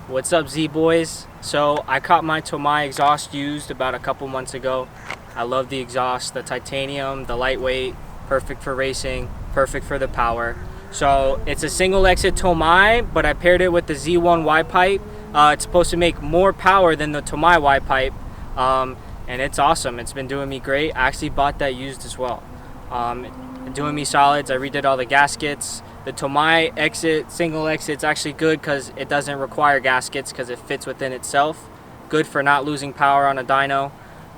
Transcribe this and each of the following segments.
What's up, Z boys? So I caught my Tomei exhaust used about a couple months ago. I love the exhaust, the titanium, the lightweight, perfect for racing, perfect for the power. So it's a single exit Tomei, but I paired it with the Z1 Y pipe. It's supposed to make more power than the Tomei Y pipe, and it's awesome. It's been doing me great. I actually bought that used as well. Doing me solids. I redid all the gaskets. The Tomei exit, single exit, is actually good because it doesn't require gaskets because it fits within itself. Good for not losing power on a dyno.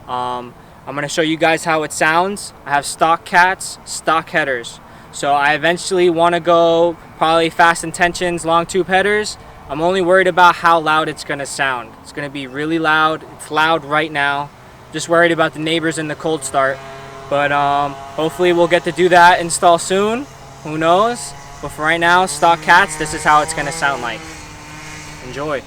I'm going to show you guys how it sounds. I have stock cats, stock headers. So I eventually want to go probably fast intentions, long tube headers. I'm only worried about how loud it's going to sound. It's going to be really loud. It's loud right now. Just worried about the neighbors in the cold start. But hopefully we'll get to do that install soon. Who knows? But for right now, stock cats, this is how it's going to sound like. Enjoy.